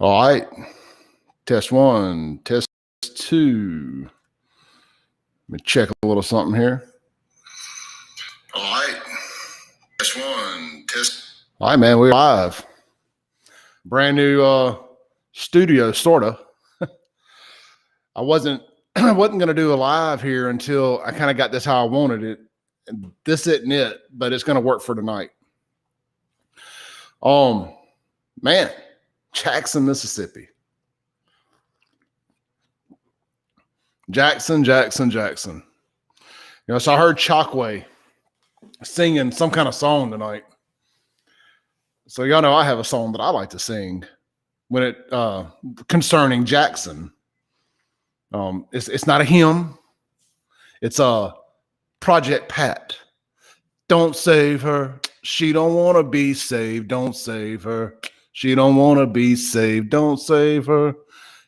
All right. Test one, test two. Let me check a little something here. All right. Test one, test. All right, man. We're live. Brand new studio, sort of. I wasn't going to do a live here until I kind of got this how I wanted it. And this isn't it, but it's going to work for tonight. Man, Jackson, Mississippi. Jackson. You know, so I heard Chockway singing some kind of song tonight. So y'all know I have a song that I like to sing when it concerning Jackson. It's not a hymn. It's a Project Pat. Don't save her. She don't want to be saved. Don't save her. She don't want to be saved. Don't save her.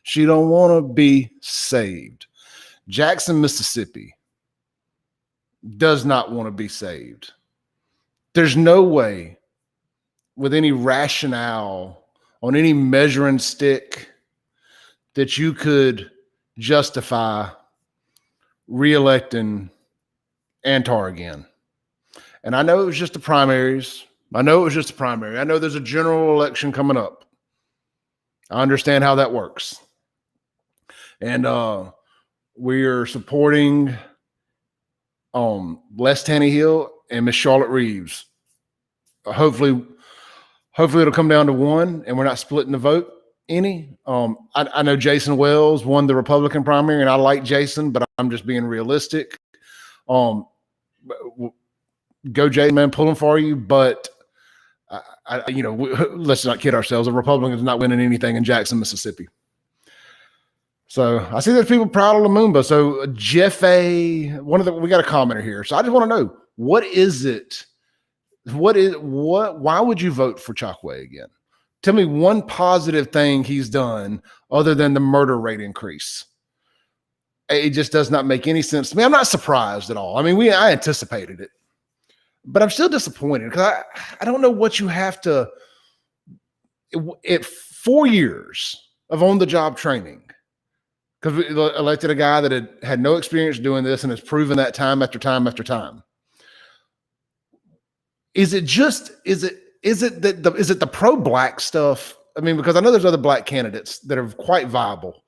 She don't want to be saved. Jackson, Mississippi does not want to be saved. There's no way with any rationale on any measuring stick that you could justify reelecting Antar again. And I know it was just the primaries. I know there's a general election coming up. I understand how that works. And we're supporting Les Tannehill and Miss Charlotte Reeves. Hopefully it'll come down to one and we're not splitting the vote any. I know Jason Wells won the Republican primary and I like Jason, but I'm just being realistic. Go Jason, man, pulling for you. But let's not kid ourselves. The Republicans are not winning anything in Jackson, Mississippi. So I see there's people proud of Lumumba. So Jeff A, we got a commenter here. So I just want to know, what is it? Why would you vote for Chockway again? Tell me one positive thing he's done other than the murder rate increase. It just does not make any sense to me. I'm not surprised at all. I mean, I anticipated it, but I'm still disappointed because I don't know what you have to. At 4 years of on-the-job training, because we elected a guy that had no experience doing this and has proven that time after time after time. Is it the pro-black stuff? I mean, because I know there's other black candidates that are quite viable.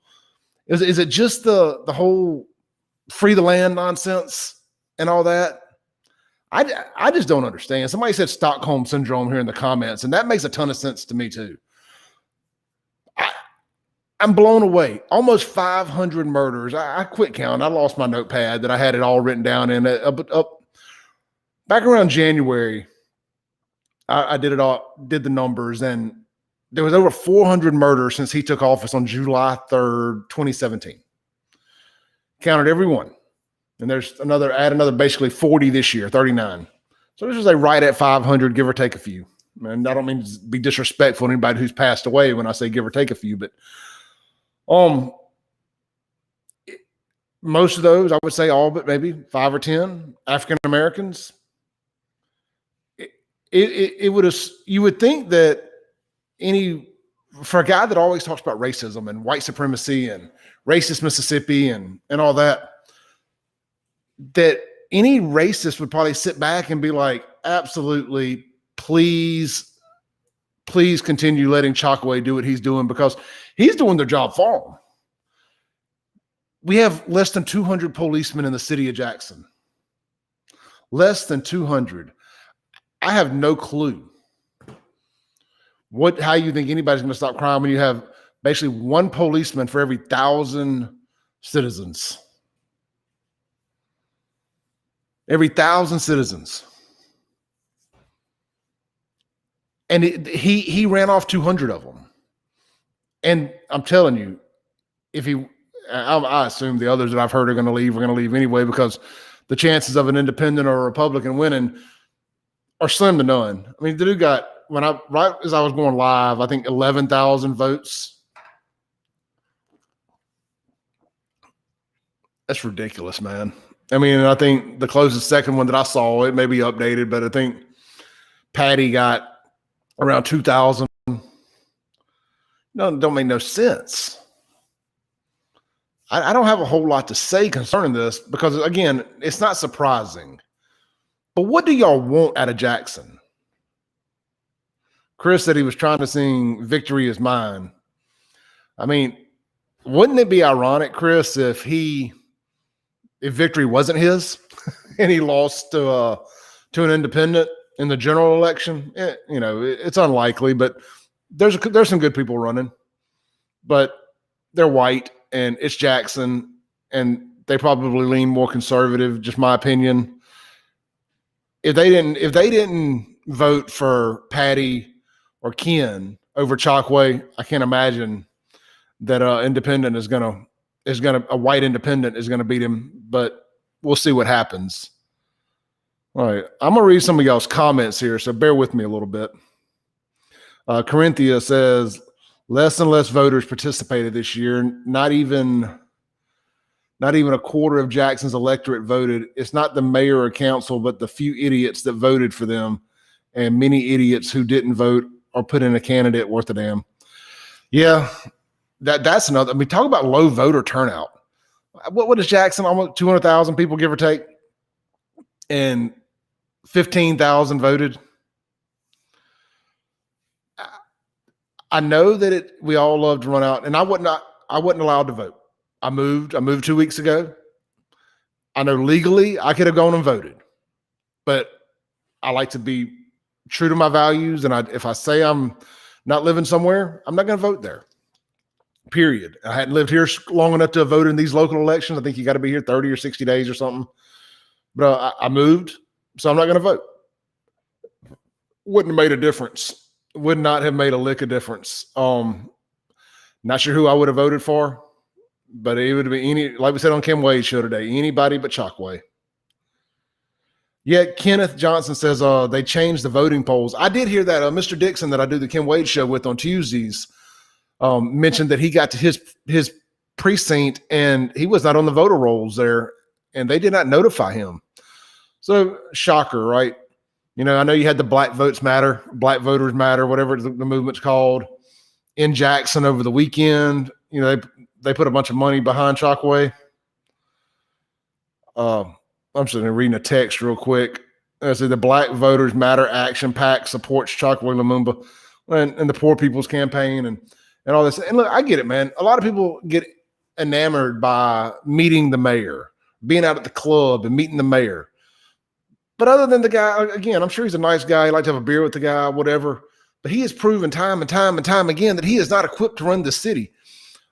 Is it just the whole free the land nonsense and all that? I just don't understand. Somebody said Stockholm syndrome here in the comments, and that makes a ton of sense to me too. I'm blown away. Almost 500 murders. I quit counting. I lost my notepad that I had it all written down in. Back around January, I did the numbers, and there was over 400 murders since he took office on July 3rd, 2017. Counted every one. And there's another basically 40 this year, 39. So this is right at 500, give or take a few. And I don't mean to be disrespectful to anybody who's passed away when I say give or take a few, but most of those, I would say all but maybe 5 or 10 African Americans. You would think that for a guy that always talks about racism and white supremacy and racist Mississippi and all that any racist would probably sit back and be like, absolutely, please continue letting Chockway do what he's doing because he's doing their job for them. We have less than 200 policemen in the city of Jackson. Less than 200. I have no clue how you think anybody's going to stop crime when you have basically one policeman for every 1,000 citizens. Every 1,000 citizens. And he ran off 200 of them. And I'm telling you, I assume the others that I've heard are going to leave anyway, because the chances of an independent or a Republican winning are slim to none. I mean, the dude got, right as I was going live, I think 11,000 votes. That's ridiculous, man. I mean, I think the closest second one that I saw, it may be updated, but I think Patty got around 2,000 No, don't make no sense. I don't have a whole lot to say concerning this because, again, it's not surprising. But what do y'all want out of Jackson? Chris said he was trying to sing "Victory Is Mine." I mean, wouldn't it be ironic, Chris, if victory wasn't his and he lost to an independent in the general election? It's unlikely, but there's some good people running, but they're white and it's Jackson, and they probably lean more conservative. Just my opinion. If they didn't vote for Patty or Ken over Chokwe, I can't imagine that independent a white independent is gonna beat him. But we'll see what happens. All right, I'm gonna read some of y'all's comments here, so bear with me a little bit. Corinthia says less and less voters participated this year. Not even a quarter of Jackson's electorate voted. It's not the mayor or council, but the few idiots that voted for them, and many idiots who didn't vote or put in a candidate worth a damn. Yeah, that's another. I mean, talk about low voter turnout. What is Jackson? Almost 200,000 people, give or take, and 15,000 voted. I know that we all love to run out, and I wasn't allowed to vote. I moved 2 weeks ago. I know legally I could have gone and voted, but I like to be true to my values. And if I say I'm not living somewhere, I'm not going to vote there. Period. I hadn't lived here long enough to vote in these local elections. I think you got to be here 30 or 60 days or something. But I moved, so I'm not going to vote. Wouldn't have made a difference. Would not have made a lick of difference. Not sure who I would have voted for, but it would have been like we said on Kim Wade's show today, anybody but Chokwe. Yet Kenneth Johnson says they changed the voting polls. I did hear that. Mr. Dixon that I do the Kim Wade show with on Tuesdays mentioned that he got to his precinct and he was not on the voter rolls there, and they did not notify him. So shocker, right? I know you had the Black Voters Matter, whatever the movement's called, in Jackson over the weekend. They put a bunch of money behind Chokwe. I'm just reading a text real quick. I said the Black Voters Matter Action Pack supports Chokwe Lumumba and the Poor People's Campaign and all this. And look, I get it, man. A lot of people get enamored by meeting the mayor, being out at the club and meeting the mayor. But other than the guy, again, I'm sure he's a nice guy. He'd like to have a beer with the guy, whatever. But he has proven time and time again that he is not equipped to run the city.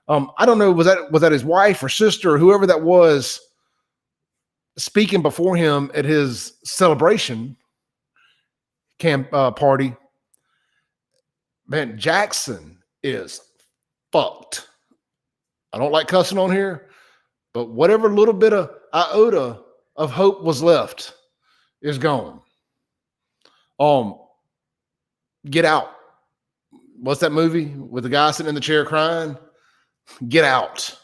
I don't know, was that his wife or sister or whoever that was speaking before him at his celebration party? Man, Jackson is fucked. I don't like cussing on here, but whatever little bit of iota of hope was left is gone. Get Out. What's that movie with the guy sitting in the chair crying? Get Out.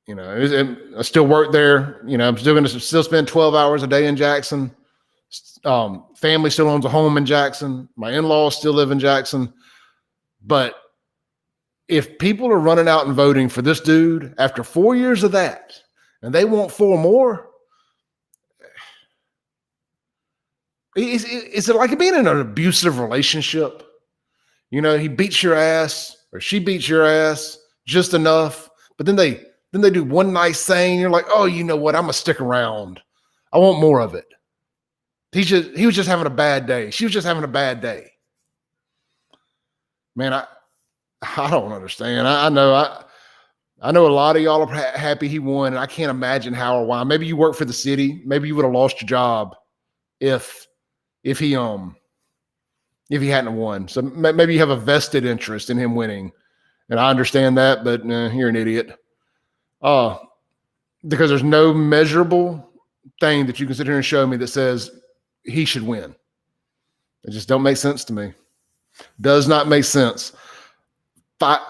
I still work there. I'm still going to spend 12 hours a day in Jackson. Family still owns a home in Jackson. My in-laws still live in Jackson. But if people are running out and voting for this dude after 4 years of that, and they want 4 more, is it like being in an abusive relationship? He beats your ass or she beats your ass just enough, but then they do one nice thing. You're like, oh, you know what? I'm gonna stick around. I want more of it. He was just having a bad day. She was just having a bad day. Man, I don't understand. I know a lot of y'all are happy he won, and I can't imagine how or why. Maybe you work for the city. Maybe you would have lost your job if he hadn't won. So maybe you have a vested interest in him winning, and I understand that, but you're an idiot. Because there's no measurable thing that you can sit here and show me that says he should win. It just don't make sense to me. Does not make sense.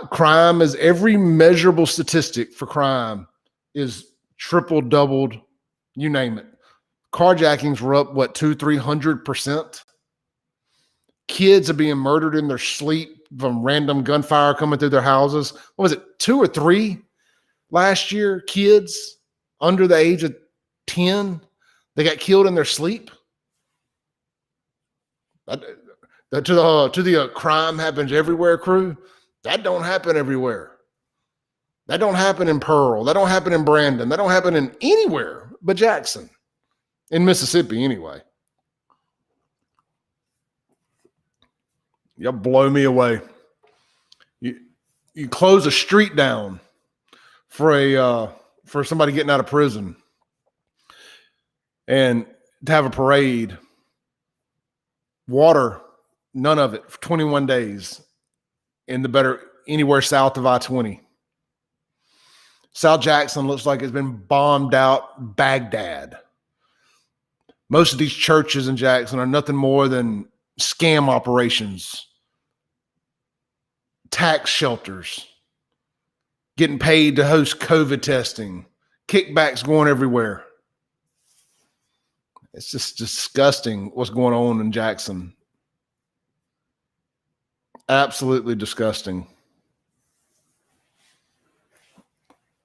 Crime is every measurable statistic for crime is triple, doubled, you name it. Carjackings were up, 200-300%? kids are being murdered in their sleep from random gunfire coming through their houses. What was it, 2 or 3 last year? Kids under the age of 10, they got killed in their sleep. To the crime happens everywhere crew. That don't happen everywhere. That don't happen in Pearl. That don't happen in Brandon. That don't happen in anywhere but Jackson, in Mississippi anyway. Y'all blow me away. You close a street down for somebody getting out of prison, and to have a parade. Water, none of it for 21 days anywhere south of I-20. South Jackson looks like it's been bombed out Baghdad. Most of these churches in Jackson are nothing more than scam operations, tax shelters, getting paid to host COVID testing, kickbacks going everywhere. It's just disgusting what's going on in Jackson. Absolutely disgusting.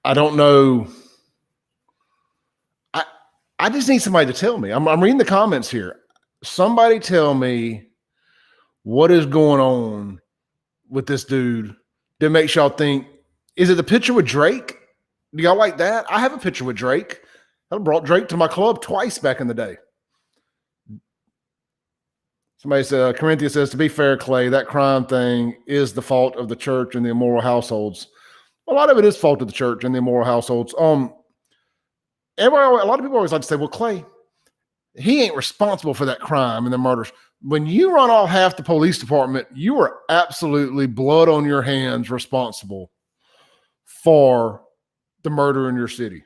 I don't know. I just need somebody to tell me. I'm reading the comments here. Somebody tell me what is going on with this dude that makes y'all think, is it the picture with Drake? Do y'all like that? I have a picture with Drake. I brought Drake to my club twice back in the day. Somebody said, Corinthia says, to be fair, Clay, that crime thing is the fault of the church and the immoral households. A lot of it is fault of the church and the immoral households. A lot of people always like to say, well, Clay, he ain't responsible for that crime and the murders. When you run off half the police department, you are absolutely blood on your hands responsible for the murder in your city.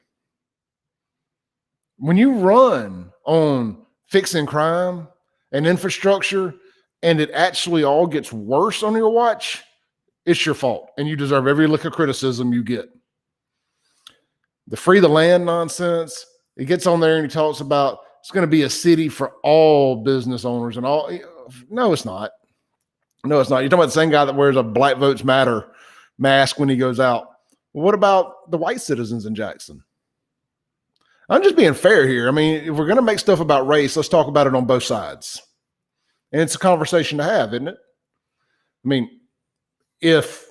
When you run on fixing crime and infrastructure and it actually all gets worse on your watch, it's your fault. And you deserve every lick of criticism you get. The free the land nonsense, he gets on there and he talks about it's going to be a city for all business owners and all. No, it's not. No, it's not. You're talking about the same guy that wears a Black Votes Matter mask when he goes out. Well, what about the white citizens in Jackson? I'm just being fair here. I mean, if we're going to make stuff about race, let's talk about it on both sides. And it's a conversation to have, isn't it? I mean, if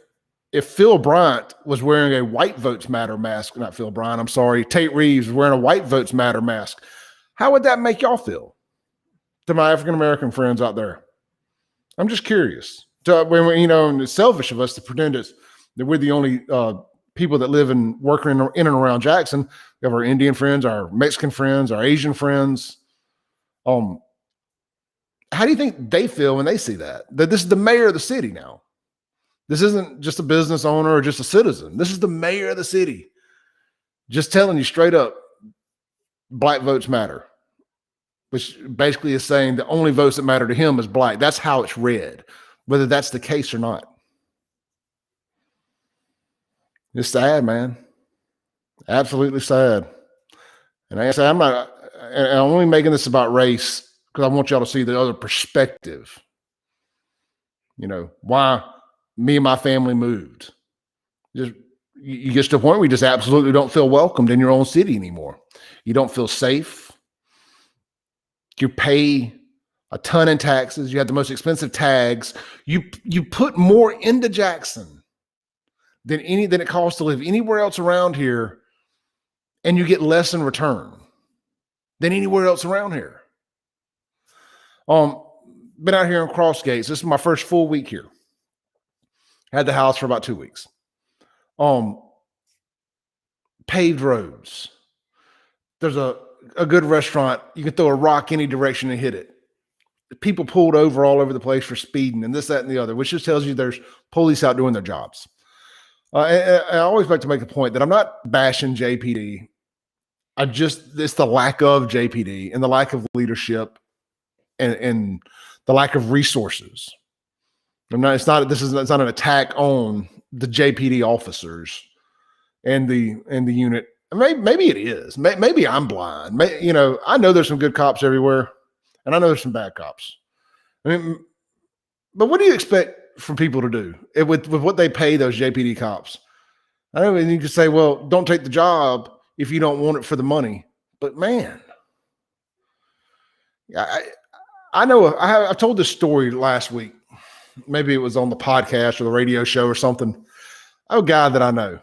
Phil Bryant was wearing a White Votes Matter mask, not Phil Bryant, I'm sorry, Tate Reeves was wearing a White Votes Matter mask, how would that make y'all feel? To my African-American friends out there. I'm just curious. And it's selfish of us to pretend that we're the only people that live and work in and around Jackson. We have our Indian friends, our Mexican friends, our Asian friends. How do you think they feel when they see that this is the mayor of the city now? This isn't just a business owner or just a citizen. This is the mayor of the city. Just telling you straight up, Black Votes Matter, which basically is saying the only votes that matter to him is black. That's how it's read, whether that's the case or not. It's sad, man. Absolutely sad. And like I say, I'm only making this about race because I want y'all to see the other perspective. Why me and my family moved. You get to the point where you just absolutely don't feel welcomed in your own city anymore. You don't feel safe. You pay a ton in taxes. You have the most expensive tags. You put more into Jackson than it costs to live anywhere else around here, and you get less in return than anywhere else around here. Been out here in Cross Gates. This is my first full week here. Had the house for about 2 weeks. Paved roads. There's a good restaurant. You can throw a rock any direction and hit it. People pulled over all over the place for speeding and this, that, and the other, which just tells you there's police out doing their jobs. I always like to make the point that I'm not bashing JPD. It's the lack of JPD and the lack of leadership and the lack of resources. It's not an attack on the JPD officers and the unit. Maybe it is. Maybe I'm blind. I know there's some good cops everywhere, and I know there's some bad cops. I mean, But what do you expect from people to do with what they pay those JPD cops? I don't mean, you can say, well, don't take the job if you don't want it for the money. But man, I know I told this story last week. Maybe it was on the podcast or the radio show or something. I have a guy that I know.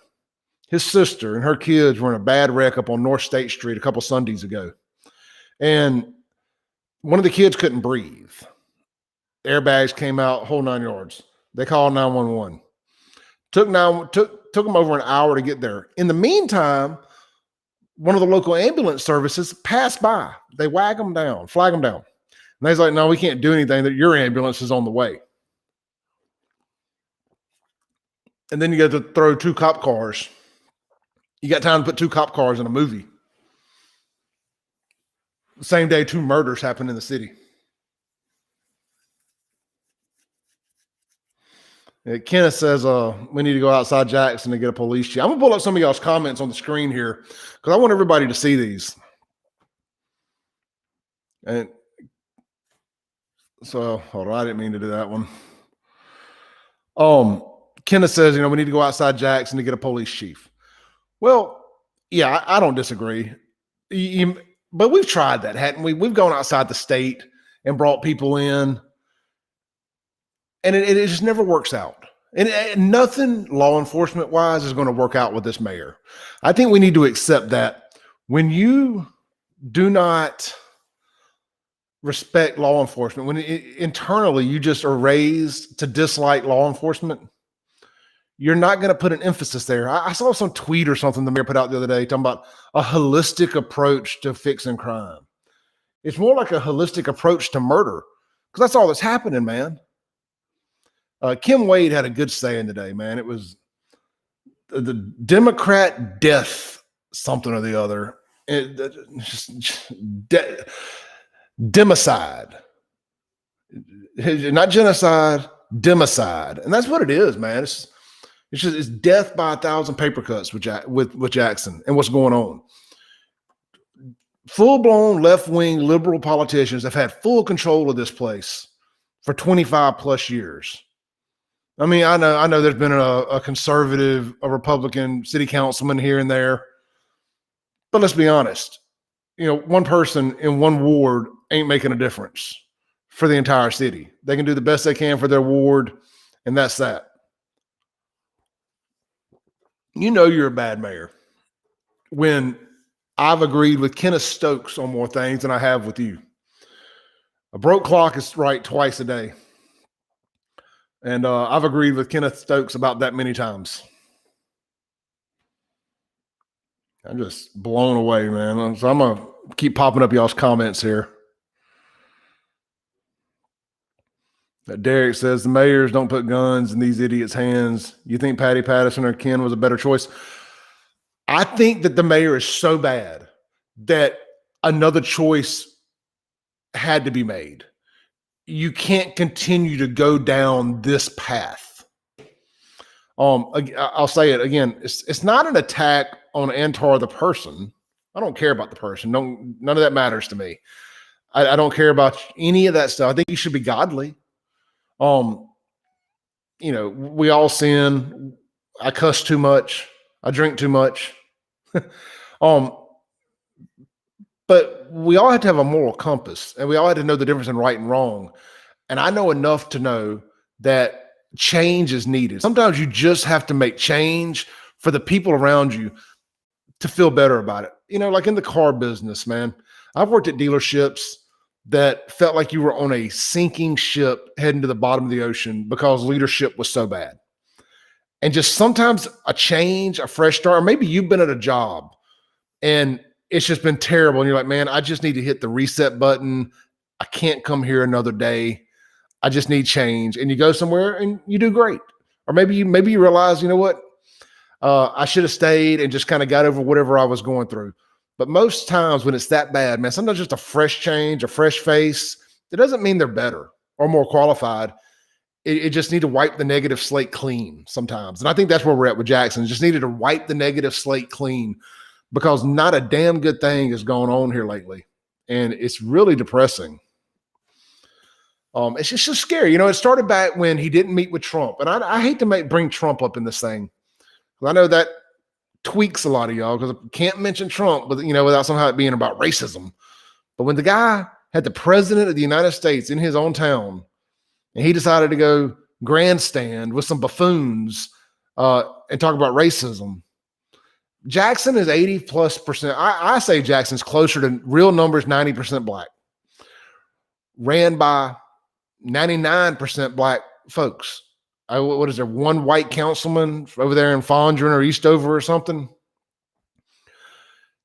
His sister and her kids were in a bad wreck up on North State Street a couple Sundays ago. And one of the kids couldn't breathe. Airbags came out, whole 9 yards. They called 911. Took them over an hour to get there. In the meantime, one of the local ambulance services passed by. They flag them down. And they's like, no, we can't do anything. That your ambulance is on the way. And then you got to throw 2 cop cars. You got time to put 2 cop cars in a movie. The same day, 2 murders happened in the city. Kenneth says we need to go outside Jackson to get a police chief. I'm going to pull up some of y'all's comments on the screen here because I want everybody to see these. And so, hold on, I didn't mean to do that one. Kenneth says, we need to go outside Jackson to get a police chief. Well, yeah, I don't disagree. But we've tried that, hadn't we? We've gone outside the state and brought people in. And it just never works out. And nothing law enforcement wise is going to work out with this mayor. I think we need to accept that when you do not respect law enforcement, when internally you just are raised to dislike law enforcement, you're not going to put an emphasis there. I saw some tweet or something the mayor put out the other day talking about a holistic approach to fixing crime. It's more like a holistic approach to murder because that's all that's happening, man. Kim Wade had a good saying today, man. It was the Democrat death something or the other. Democide. Not genocide, democide. And that's what it is, man. It's death by 1,000 paper cuts with Jackson and what's going on. Full-blown left-wing liberal politicians have had full control of this place for 25 plus years. I mean, I know there's been a conservative, a Republican city councilman here and there, but let's be honest. One person in one ward ain't making a difference for the entire city. They can do the best they can for their ward, and that's that. You're a bad mayor when I've agreed with Kenneth Stokes on more things than I have with you. A broke clock is right twice a day. And I've agreed with Kenneth Stokes about that many times. I'm just blown away, man. So I'm going to keep popping up y'all's comments here. Derek says, the mayors don't put guns in these idiots' hands. You think Patty Patterson or Ken was a better choice? I think that the mayor is so bad that another choice had to be made. You can't continue to go down this path. I'll say it again. It's not an attack on Antar the person. I don't care about the person. None of that matters to me. I don't care about any of that stuff. I think you should be godly. We all sin. I cuss too much. I drink too much. But we all have to have a moral compass, and we all have to know the difference in right and wrong. And I know enough to know that change is needed. Sometimes you just have to make change for the people around you to feel better about it. Like in the car business, man, I've worked at dealerships that felt like you were on a sinking ship heading to the bottom of the ocean because leadership was so bad. And just sometimes a change, a fresh start, or maybe you've been at a job and it's just been terrible. And you're like, man, I just need to hit the reset button. I can't come here another day. I just need change. And you go somewhere and you do great. Or maybe you realize, you know what? I should have stayed and just kind of got over whatever I was going through. But most times when it's that bad, man, sometimes just a fresh change, a fresh face, it doesn't mean they're better or more qualified. It just need to wipe the negative slate clean sometimes. And I think that's where we're at with Jackson. Just needed to wipe the negative slate clean because not a damn good thing is going on here lately. And it's really depressing. It's just so scary. It started back when he didn't meet with Trump. And I hate to bring Trump up in this thing. I know that tweaks a lot of y'all because I can't mention Trump, but without somehow it being about racism. But when the guy had the president of the United States in his own town, and he decided to go grandstand with some buffoons and talk about racism, Jackson is 80+%. I say Jackson's closer to real numbers, 90% black, ran by 99% black folks. What is there? One white councilman over there in Fondren or Eastover or something.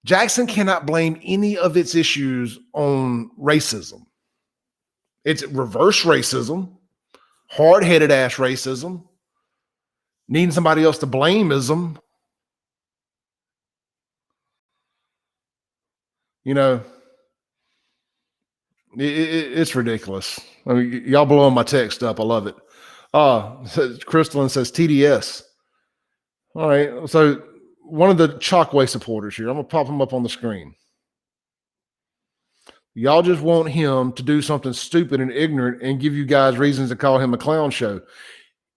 Jackson cannot blame any of its issues on racism. It's reverse racism, hard-headed ass racism, needing somebody else to blame-ism. It's ridiculous. I mean, y'all blowing my text up. I love it. Crystalline says TDS. All right. So one of the Chalkway supporters here, I'm going to pop him up on the screen. Y'all just want him to do something stupid and ignorant and give you guys reasons to call him a clown show.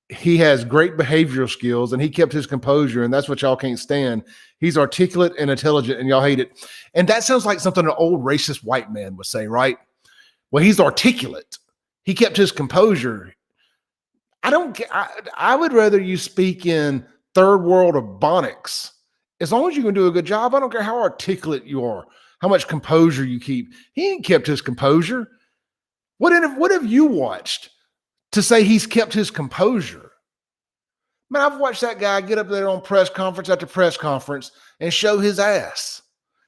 He has great behavioral skills and he kept his composure, and that's what y'all can't stand. He's articulate and intelligent and y'all hate it. And that sounds like something an old racist white man would say, right? Well, he's articulate. He kept his composure. I would rather you speak in third world Ebonics. As long as you can do a good job, I don't care how articulate you are, how much composure you keep. He ain't kept his composure. What have you watched to say he's kept his composure? Man, I've watched that guy get up there on press conference after press conference and show his ass.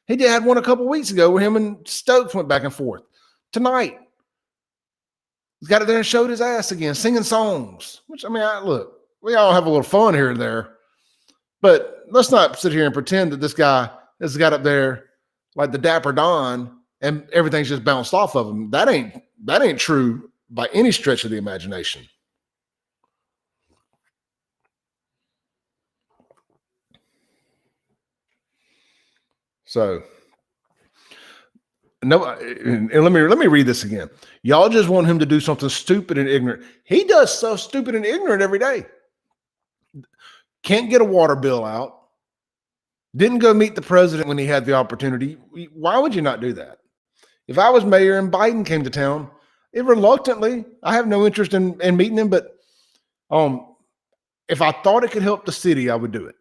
He had one a couple weeks ago where him and Stokes went back and forth. Tonight, he's got it there and showed his ass again, singing songs. Which, look, we all have a little fun here and there. But let's not sit here and pretend that this guy has got up there like the Dapper Don and everything's just bounced off of him. That ain't true by any stretch of the imagination. So, no, and let me read this again. Y'all just want him to do something stupid and ignorant. He does stuff stupid and ignorant every day. Can't get a water bill out. Didn't go meet the president when he had the opportunity. Why would you not do that? If I was mayor and Biden came to town, reluctantly, I have no interest in meeting him, but if I thought it could help the city, I would do it.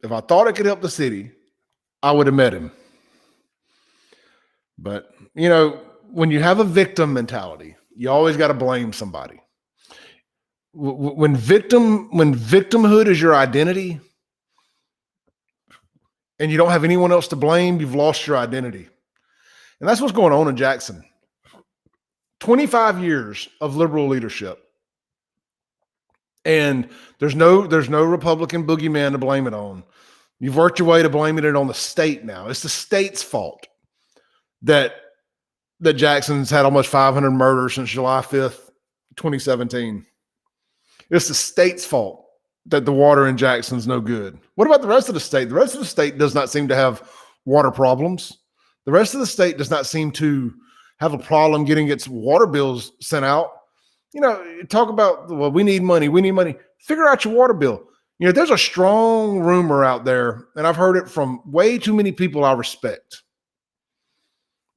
If I thought it could help the city, I would have met him. But, when you have a victim mentality, you always got to blame somebody. When victimhood is your identity and you don't have anyone else to blame, you've lost your identity. And that's what's going on in Jackson. 25 years of liberal leadership. And there's no Republican boogeyman to blame it on. You've worked your way to blaming it on the state now. It's the state's fault that Jackson's had almost 500 murders since July 5th, 2017. It's the state's fault that the water in Jackson's no good. What about the rest of the state? The rest of the state does not seem to have water problems. The rest of the state does not seem to have a problem getting its water bills sent out. Talk about, well, we need money. Figure out your water bill. There's a strong rumor out there, and I've heard it from way too many people I respect.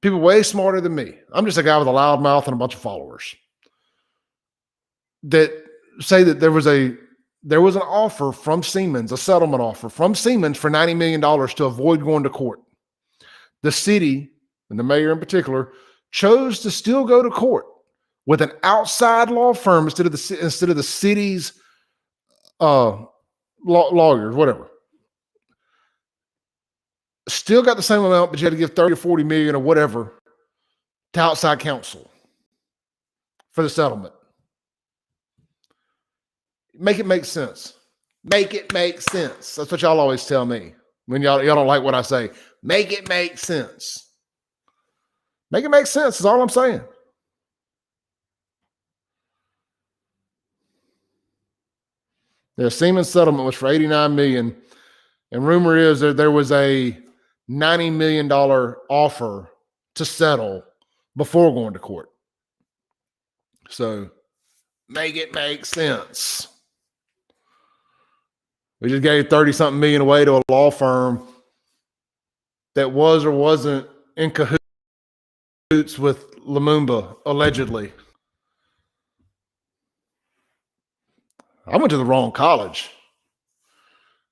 People way smarter than me. I'm just a guy with a loud mouth and a bunch of followers that say that there was an offer from Siemens, a settlement offer from Siemens for $90 million to avoid going to court. The city, and the mayor in particular, chose to still go to court with an outside law firm instead of the city's lawyers, whatever. Still got the same amount, but you had to give 30 or 40 million or whatever to outside counsel for the settlement. Make it make sense. Make it make sense. That's what y'all always tell me when y'all don't like what I say. Make it make sense. Make it make sense is all I'm saying. The Siemens settlement was for $89 million, and rumor is that there was a $90 million offer to settle before going to court. So make it make sense. We just gave 30-something million away to a law firm that was or wasn't in cahoots with Lumumba, allegedly. I went to the wrong college.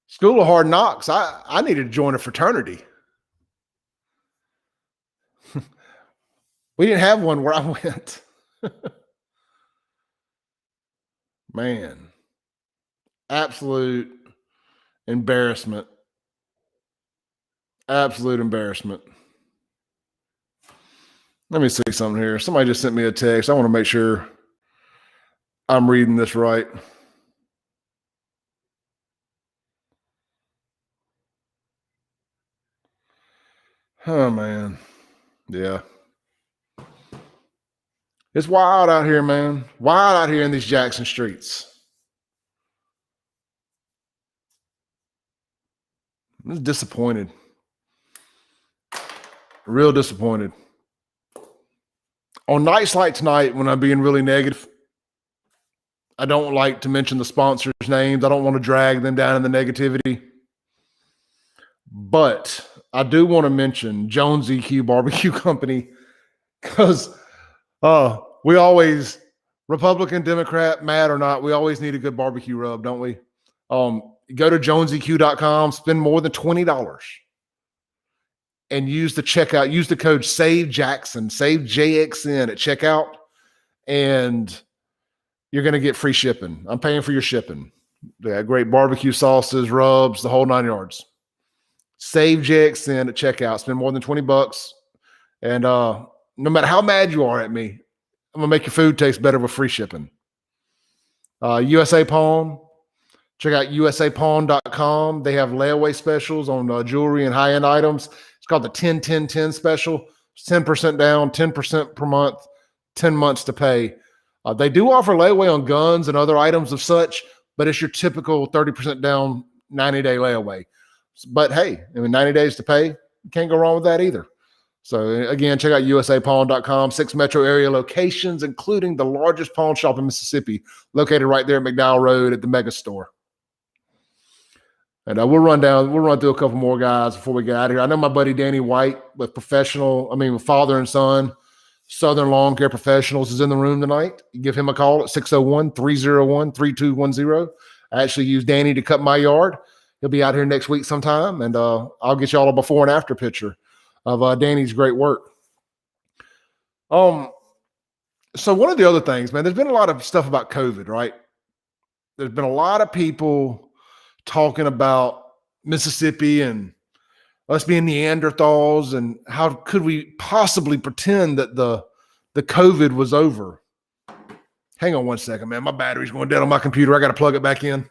School of Hard Knocks. I needed to join a fraternity. We didn't have one where I went. Man, absolute embarrassment. Absolute embarrassment. Let me see something here. Somebody just sent me a text. I want to make sure I'm reading this right. Oh, man. Yeah. It's wild out here, man. Wild out here in these Jackson streets. I'm just disappointed. Real disappointed. On nights like tonight, when I'm being really negative, I don't like to mention the sponsors' names. I don't want to drag them down in the negativity. But I do want to mention Jones EQ Barbecue Company because we always, Republican, Democrat, mad or not, we always need a good barbecue rub, don't we? Go to joneseq.com, spend more than $20 and use the checkout, use the code Save JXN, Save JXN at checkout, and you're going to get free shipping. I'm paying for your shipping. They got great barbecue sauces, rubs, the whole 9 yards. Save JXN at checkout, spend more than $20. And no matter how mad you are at me, I'm going to make your food taste better with free shipping. USA Pawn. Check out usapawn.com. They have layaway specials on jewelry and high-end items. It's called the 10-10-10 special. It's 10% down, 10% per month, 10 months to pay. They do offer layaway on guns and other items of such, but it's your typical 30% down, 90-day layaway. But hey, 90 days to pay. You can't go wrong with that either. So again, check out usapawn.com. 6 metro area locations, including the largest pawn shop in Mississippi, located right there at McDowell Road at the Mega Store. And we'll run through a couple more guys before we get out of here. I know my buddy Danny White with Father and Son, Southern Lawn Care Professionals is in the room tonight. You give him a call at 601-301-3210. I actually used Danny to cut my yard. He'll be out here next week sometime, and I'll get y'all a before and after picture of Danny's great work. So one of the other things, man, there's been a lot of stuff about COVID, right? There's been a lot of people talking about Mississippi and us being Neanderthals and how could we possibly pretend that the COVID was over. Hang on one second, man. My battery's going dead on my computer. I got to plug it back in.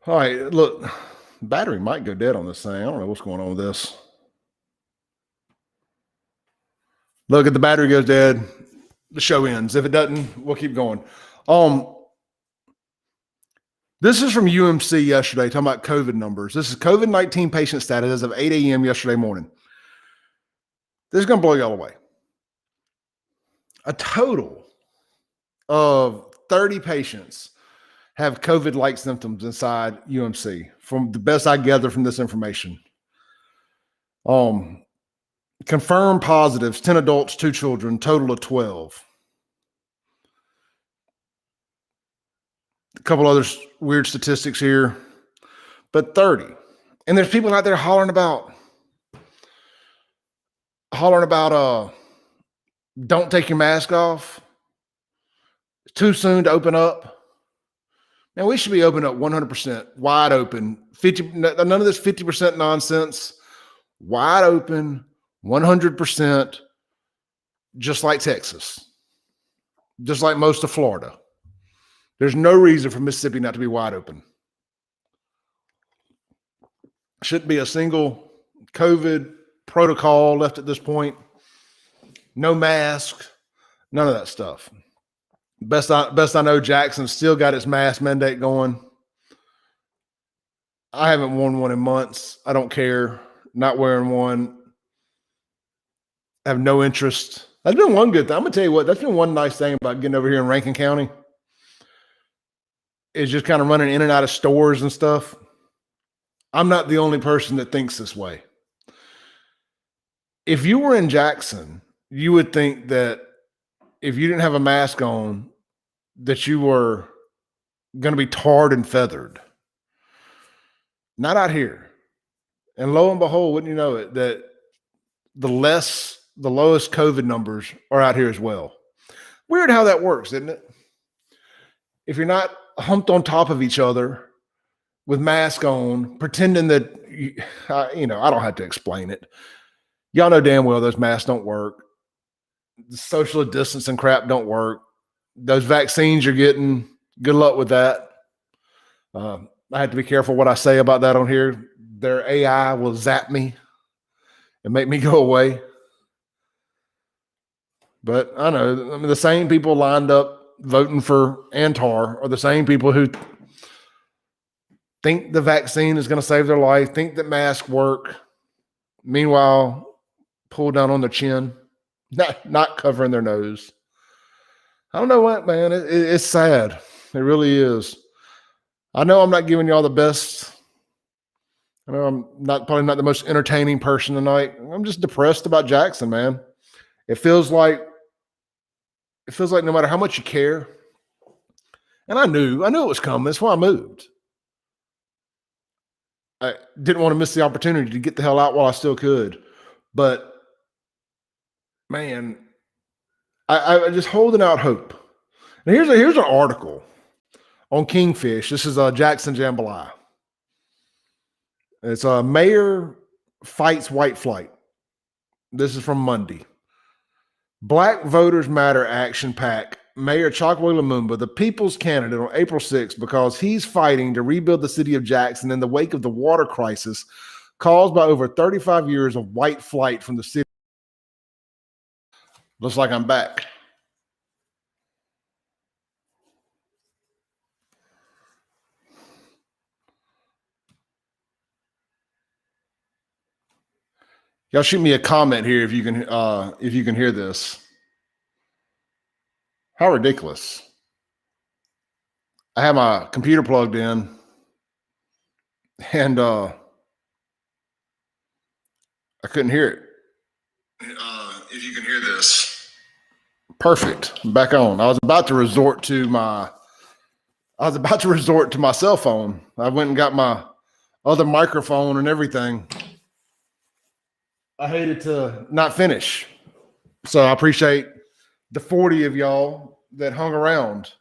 All right, look, battery might go dead on this thing. I don't know what's going on with this. Look, if the battery goes dead, the show ends. If it doesn't, we'll keep going. This is from UMC yesterday, talking about COVID numbers. This is COVID-19 patient status as of 8 a.m. yesterday morning. This is going to blow y'all away. A total of 30 patients have COVID-like symptoms inside UMC, from the best I gather from this information. Confirmed positives, 10 adults, 2 children, total of 12. A couple other weird statistics here, but 30. And there's people out there hollering about don't take your mask off. It's too soon to open up. And we should be open up 100%, wide open. 50, none of this 50% nonsense. Wide open, 100%, just like Texas, just like most of Florida. There's no reason for Mississippi not to be wide open. Shouldn't be a single COVID protocol left at this point. No mask, none of that stuff. Best I know, Jackson still got its mask mandate going. I haven't worn one in months. I don't care. Not wearing one. I have no interest. That's been one good thing. I'm going to tell you what, that's been one nice thing about getting over here in Rankin County is just kind of running in and out of stores and stuff. I'm not the only person that thinks this way. If you were in Jackson, you would think that if you didn't have a mask on, that you were going to be tarred and feathered. Not out here. And lo and behold, wouldn't you know it, that the lowest COVID numbers are out here as well. Weird how that works, isn't it? If you're not humped on top of each other with mask on, pretending that, I don't have to explain it. Y'all know damn well those masks don't work. The social distancing crap don't work. Those vaccines you're getting, good luck with that. I have to be careful what I say about that on here. Their AI will zap me and make me go away. But I know, the same people lined up voting for Antar are the same people who think the vaccine is going to save their life, think that masks work. Meanwhile, pull down on their chin, not covering their nose. I don't know what, man. It's sad. It really is. I know I'm not giving y'all the best. I know I'm probably not the most entertaining person tonight. I'm just depressed about Jackson, man. It feels like no matter how much you care, and I knew it was coming. That's why I moved. I didn't want to miss the opportunity to get the hell out while I still could. But man, I just holding out hope. And here's an article on Kingfish. This is Jackson Jambalaya. It's Mayor Fights White Flight. This is from Monday. Black Voters Matter Action PAC. Mayor Chokwe Lumumba, the people's candidate on April 6th, because he's fighting to rebuild the city of Jackson in the wake of the water crisis caused by over 35 years of white flight from the city. Looks like I'm back. Y'all shoot me a comment here if you can hear this. How ridiculous. I have my computer plugged in and I couldn't hear it. If you can hear this. Perfect. I'm back on. I was about to resort to my cell phone. I went and got my other microphone and everything. I hated to not finish. So I appreciate the 40 of y'all that hung around.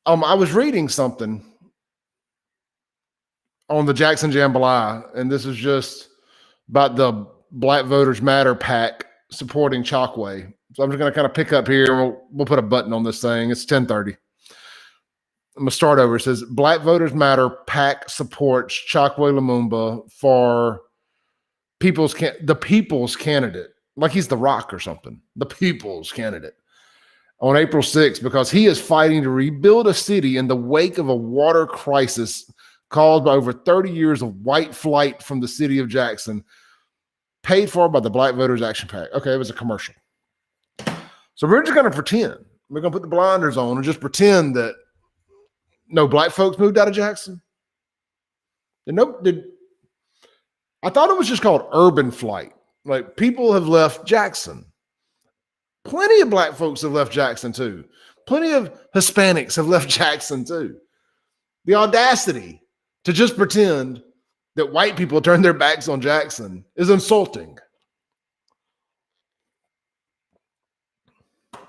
I was reading something on the Jackson Jambalaya, and this is just about the Black Voters Matter PAC supporting Chokwe. So I'm just going to kind of pick up here, and we'll put a button on this thing. It's 10:30. I'm going to start over. It says, Black Voters Matter PAC supports Chokwe Lumumba for the people's candidate. Like he's the Rock or something. The people's candidate. On April 6th, because he is fighting to rebuild a city in the wake of a water crisis caused by over 30 years of white flight from the city of Jackson, paid for by the Black Voters Action PAC. Okay, it was a commercial. So we're just going to pretend. We're going to put the blinders on and just pretend that no black folks moved out of Jackson. I thought it was just called urban flight. Like people have left Jackson. Plenty of black folks have left Jackson too. Plenty of Hispanics have left Jackson too. The audacity to just pretend that white people turn their backs on Jackson is insulting.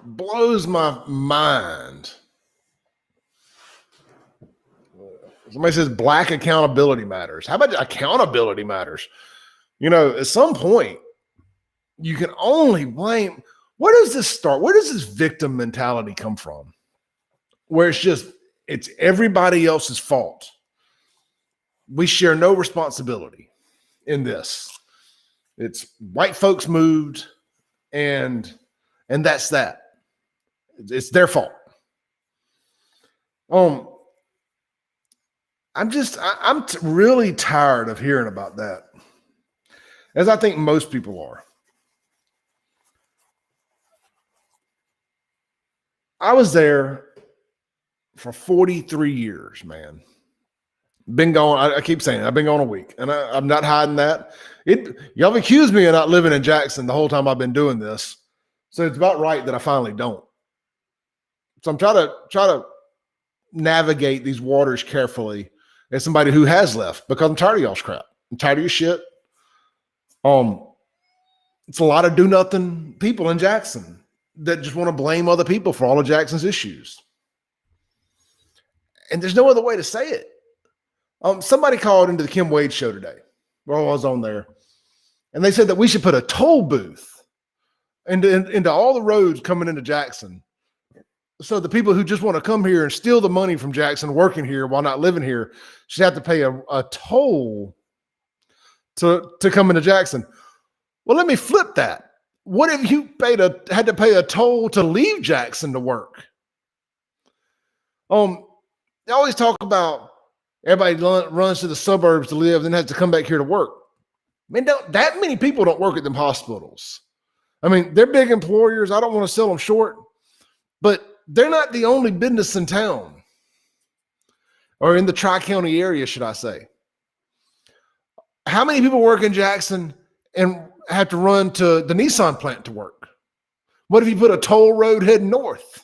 Blows my mind. Somebody says black accountability matters. How about accountability matters? At some point, you can only blame. Where does this start? Where does this victim mentality come from? Where it's everybody else's fault. We share no responsibility in this. It's white folks moved, and that's that. It's their fault. I'm really tired of hearing about that, as I think most people are. I was there for 43 years, man. Been gone. I keep saying it, I've been gone a week, and I'm not hiding that. Y'all have accused me of not living in Jackson the whole time I've been doing this, so it's about right that I finally don't. So I'm trying to navigate these waters carefully as somebody who has left, because I'm tired of y'all's crap. I'm tired of your shit. It's a lot of do nothing people in Jackson that just want to blame other people for all of Jackson's issues. And there's no other way to say it. Somebody called into the Kim Wade show today while I was on there, and they said that we should put a toll booth into all the roads coming into Jackson. So the people who just want to come here and steal the money from Jackson working here while not living here should have to pay a toll to come into Jackson. Well, let me flip that. What if you had to pay a toll to leave Jackson to work? They always talk about everybody runs to the suburbs to live, then has to come back here to work. Man, that many people don't work at them hospitals. I mean, they're big employers. I don't want to sell them short, but they're not the only business in town, or in the Tri-County area, should I say. How many people work in Jackson and have to run to the Nissan plant to work? What if you put a toll road heading north?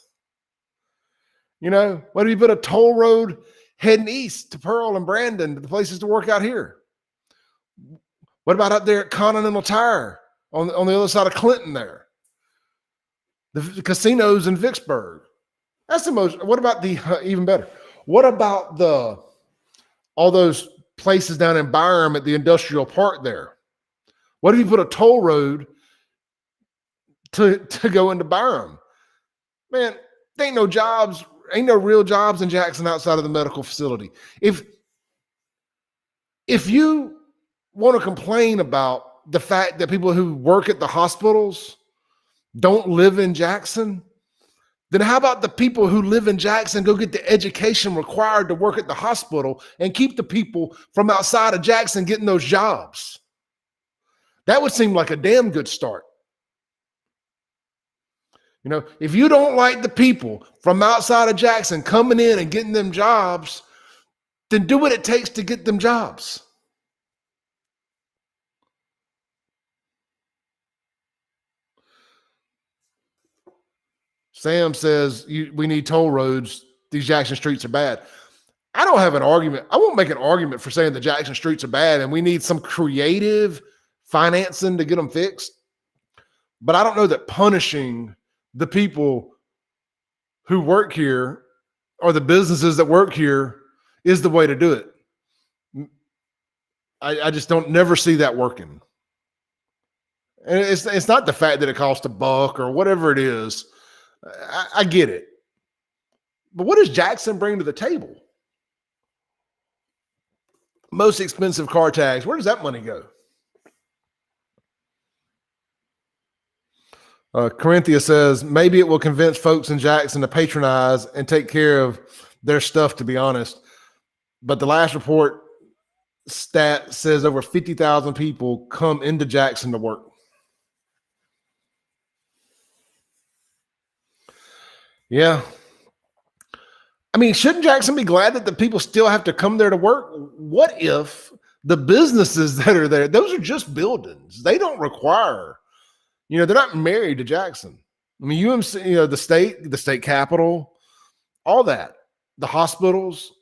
What if you put a toll road heading east to Pearl and Brandon, to the places to work out here? What about up there at Continental Tire on the other side of Clinton there? The casinos in Vicksburg. That's the most. What about even better? What about all those places down in Byram at the industrial park there? What if you put a toll road to go into Byram? Man, there ain't no jobs, ain't no real jobs in Jackson outside of the medical facility. If you want to complain about the fact that people who work at the hospitals don't live in Jackson, then how about the people who live in Jackson go get the education required to work at the hospital and keep the people from outside of Jackson getting those jobs? That would seem like a damn good start. If you don't like the people from outside of Jackson coming in and getting them jobs, then do what it takes to get them jobs. Sam says we need toll roads. These Jackson streets are bad. I don't have an argument. I won't make an argument for saying the Jackson streets are bad and we need some creative financing to get them fixed. But I don't know that punishing the people who work here or the businesses that work here is the way to do it. I just never see that working. And it's not the fact that it costs $1 or whatever it is. I get it. But what does Jackson bring to the table? Most expensive car tags, where does that money go? Corinthia says, maybe it will convince folks in Jackson to patronize and take care of their stuff, to be honest. But the last report stat says over 50,000 people come into Jackson to work. Yeah. I mean, shouldn't Jackson be glad that the people still have to come there to work? What if the businesses that are there, those are just buildings. They don't require, they're not married to Jackson. I mean, UMC, the state capitol, all that, the hospitals,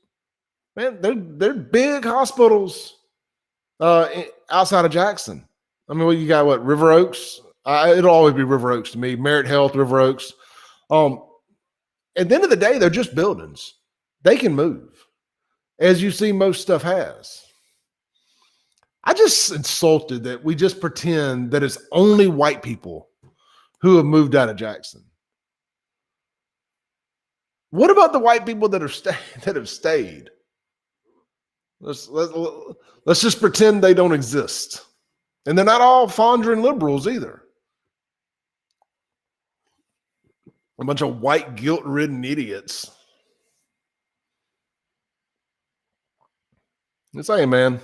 man, they're big hospitals outside of Jackson. I mean, you got River Oaks? It'll always be River Oaks to me. Merit Health, River Oaks. At the end of the day, they're just buildings. They can move. as you see most stuff has. I just insulted that we just pretend that it's only white people who have moved out of Jackson. What about the white people that have stayed? Let's just pretend they don't exist. And they're not all Fondren liberals either. A bunch of white guilt-ridden idiots. Just saying, man.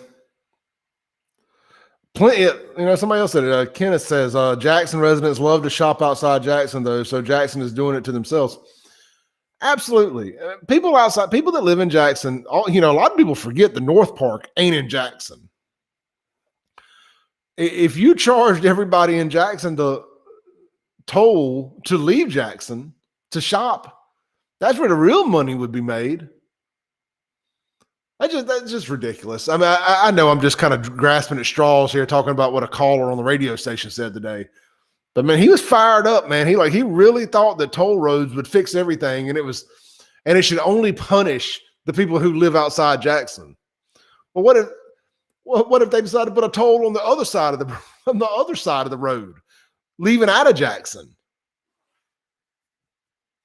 Plenty, somebody else said it. Kenneth says, Jackson residents love to shop outside Jackson, though, so Jackson is doing it to themselves. Absolutely. People outside, people that live in Jackson, a lot of people forget the North Park ain't in Jackson. If you charged everybody in Jackson to toll to leave Jackson to shop, that's where the real money would be made. That's just ridiculous. I mean, I know I'm just kind of grasping at straws here, talking about what a caller on the radio station said today. But man, he was fired up, man. He really thought that toll roads would fix everything, and it should only punish the people who live outside Jackson. Well, what if they decided to put a toll on the other side of the road, leaving out of Jackson?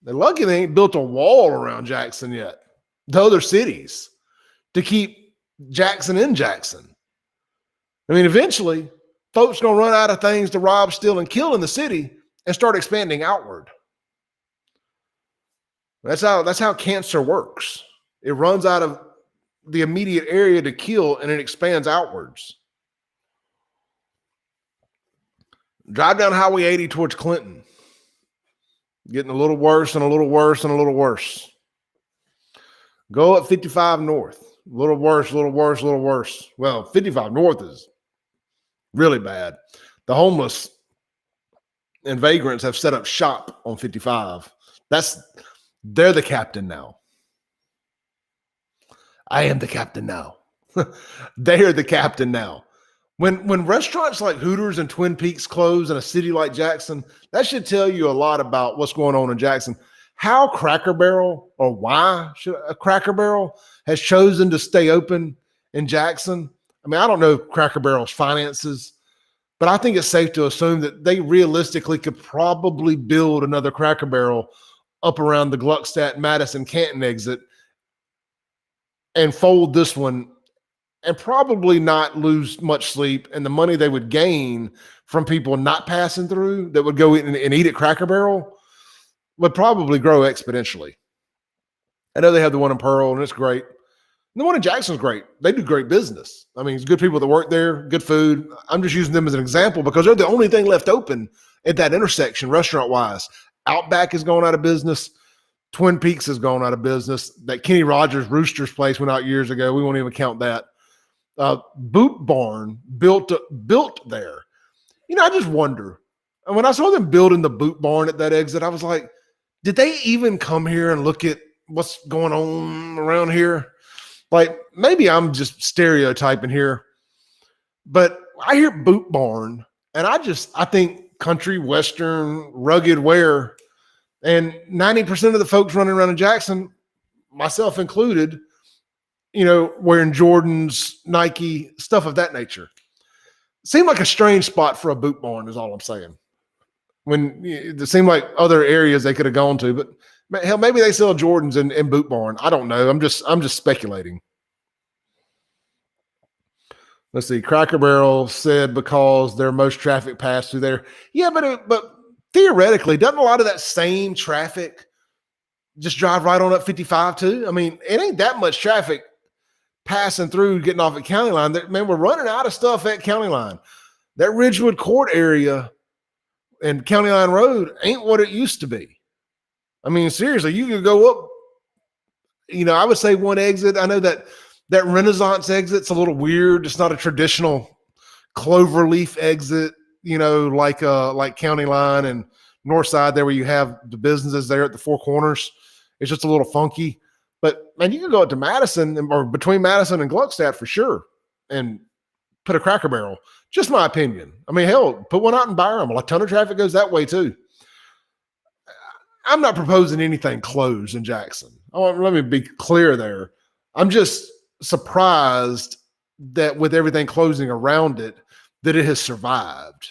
They're lucky they ain't built a wall around Jackson yet, the other cities, to keep Jackson in Jackson. I mean, eventually, folks going to run out of things to rob, steal, and kill in the city and start expanding outward. That's how cancer works. It runs out of the immediate area to kill, and it expands outwards. Drive down Highway 80 towards Clinton. Getting a little worse and a little worse and a little worse. Go up 55 north. A little worse, a little worse, a little worse. Well, 55 north is really bad. The homeless and vagrants have set up shop on 55. They're the captain now. I am the captain now. They are the captain now. When restaurants like Hooters and Twin Peaks close in a city like Jackson, that should tell you a lot about what's going on in Jackson. How Cracker Barrel, or why a Cracker Barrel has chosen to stay open in Jackson. I mean, I don't know Cracker Barrel's finances, but I think it's safe to assume that they realistically could probably build another Cracker Barrel up around the Gluckstadt, Madison, Canton exit and fold this one and probably not lose much sleep. And the money they would gain from people not passing through that would go and eat at Cracker Barrel would probably grow exponentially. I know they have the one in Pearl, and it's great. And the one in Jackson's great. They do great business. I mean, it's good people that work there, good food. I'm just using them as an example because they're the only thing left open at that intersection restaurant-wise. Outback is going out of business. Twin Peaks has gone out of business. That Kenny Rogers Rooster's place went out years ago. We won't even count that. Boot Barn built there. I just wonder. And when I saw them building the Boot Barn at that exit, I was like, did they even come here and look at what's going on around here? Like, maybe I'm just stereotyping here, but I hear Boot Barn and I think country, Western, rugged wear. And 90% of the folks running around in Jackson, myself included, wearing Jordans, Nike, stuff of that nature. Seemed like a strange spot for a Boot Barn is all I'm saying. When it seemed like other areas they could have gone to, but hell, maybe they sell Jordans in Boot Barn. I don't know. I'm just speculating. Let's see. Cracker Barrel said because their most traffic passed through there. Yeah, but theoretically, doesn't a lot of that same traffic just drive right on up 55 too? I mean, it ain't that much traffic passing through, getting off at County Line. Man, we're running out of stuff at County Line. That Ridgewood Court area and County Line Road ain't what it used to be. I mean, seriously, you could go up, I would say one exit. I know that Renaissance exit's a little weird. It's not a traditional cloverleaf exit, like County Line and North Side there where you have the businesses there at the Four Corners. It's just a little funky. But, man, you can go up to Madison or between Madison and Gluckstadt for sure and put a Cracker Barrel. Just my opinion. I mean, hell, put one out in Byram. A ton of traffic goes that way too. I'm not proposing anything closed in Jackson. Let me be clear there. I'm just surprised that with everything closing around it, that it has survived.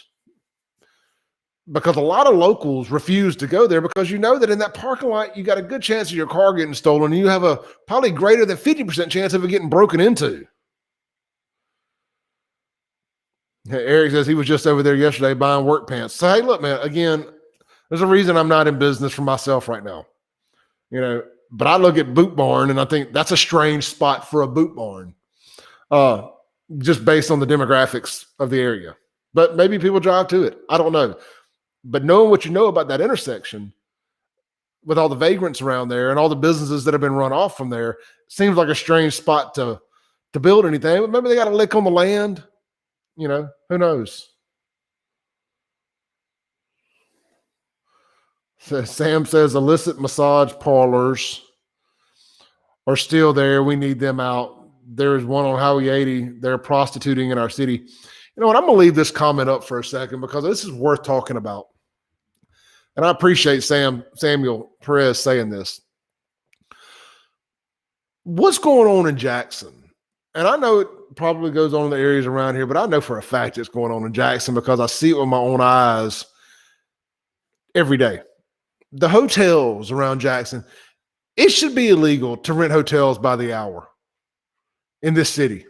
Because a lot of locals refuse to go there because you know that in that parking lot, you got a good chance of your car getting stolen, and you have a probably greater than 50% chance of it getting broken into. Eric says he was just over there yesterday buying work pants. So, hey, look, man, again, there's a reason I'm not in business for myself right now. But I look at Boot Barn and I think that's a strange spot for a boot barn, just based on the demographics of the area. But maybe people drive to it. I don't know. But knowing what you know about that intersection with all the vagrants around there and all the businesses that have been run off from there, seems like a strange spot to build anything. But maybe they got a lick on the land. Who knows? So Sam says illicit massage parlors are still there. We need them out. There's one on Highway 80. They're prostituting in our city. You know what? I'm going to leave this comment up for a second because this is worth talking about. And I appreciate Samuel Perez saying this. What's going on in Jackson? And I know it probably goes on in the areas around here, but I know for a fact it's going on in Jackson because I see it with my own eyes every day. The hotels around Jackson, it should be illegal to rent hotels by the hour in this city.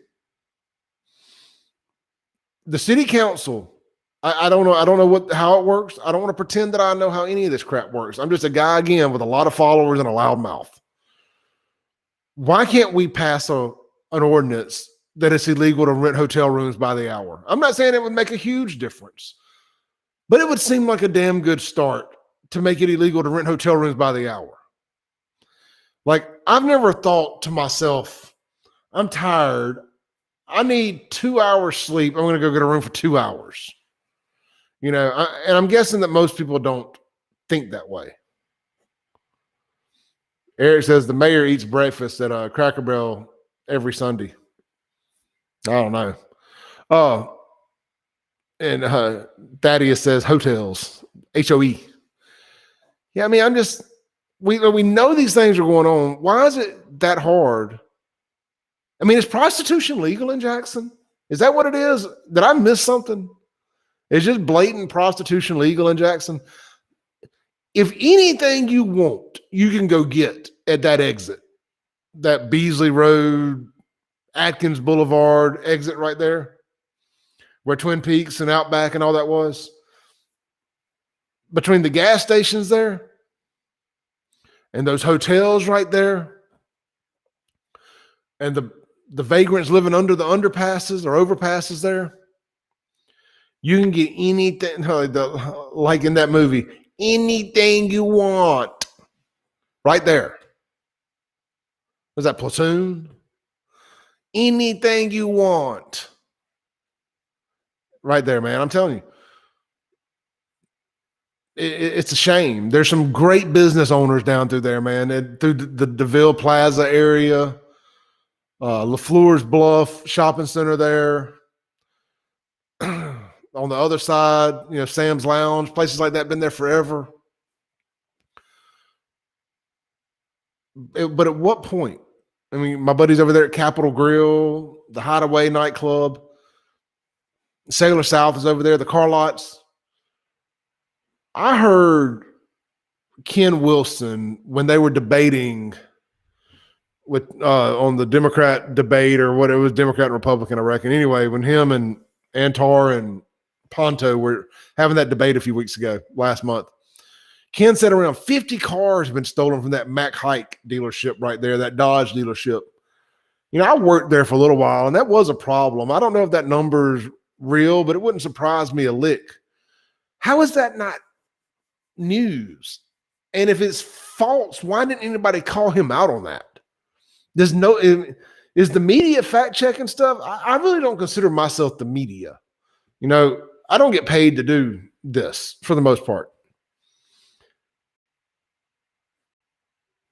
The city council, I don't know. I don't know how it works. I don't want to pretend that I know how any of this crap works. I'm just a guy, again, with a lot of followers and a loud mouth. Why can't we pass an ordinance that it's illegal to rent hotel rooms by the hour? I'm not saying it would make a huge difference, but it would seem like a damn good start to make it illegal to rent hotel rooms by the hour. Like, I've never thought to myself, I'm tired. I need 2 hours sleep. I'm going to go get a room for 2 hours. And I'm guessing that most people don't think that way. Eric says the mayor eats breakfast at Cracker Barrel every Sunday. I don't know. And Thaddeus says hotels, HOE. Yeah, I mean, we know these things are going on. Why is it that hard? I mean, is prostitution legal in Jackson? Is that what it is? Did I miss something? Is just blatant prostitution legal in Jackson? If anything you want, you can go get at that exit, that Beasley Road, Atkins Boulevard exit right there, where Twin Peaks and Outback and all that was. Between the gas stations there and those hotels right there and the vagrants living under the underpasses or overpasses there, you can get anything, like in that movie, anything you want right there. Was that Platoon? Anything you want right there, man. I'm telling you. It's a shame. There's some great business owners down through there, man. And through the DeVille Plaza area, LaFleur's Bluff Shopping Center there. On the other side, Sam's Lounge, places like that, been there forever. But at what point? I mean, my buddies over there at Capitol Grill, the Hideaway nightclub, Sailor South is over there, the car lots. I heard Ken Wilson when they were debating with on the Democrat debate, or what it was, Democrat and Republican, I reckon. Anyway, when him and Antar and Ponto were having that debate a few weeks ago, last month, Ken said around 50 cars have been stolen from that Mack Hike dealership right there, that Dodge dealership. I worked there for a little while, and that was a problem. I don't know if that number's real, but it wouldn't surprise me a lick. How is that not news? And if it's false, why didn't anybody call him out on that? Is the media fact checking stuff? I really don't consider myself the media. I don't get paid to do this for the most part.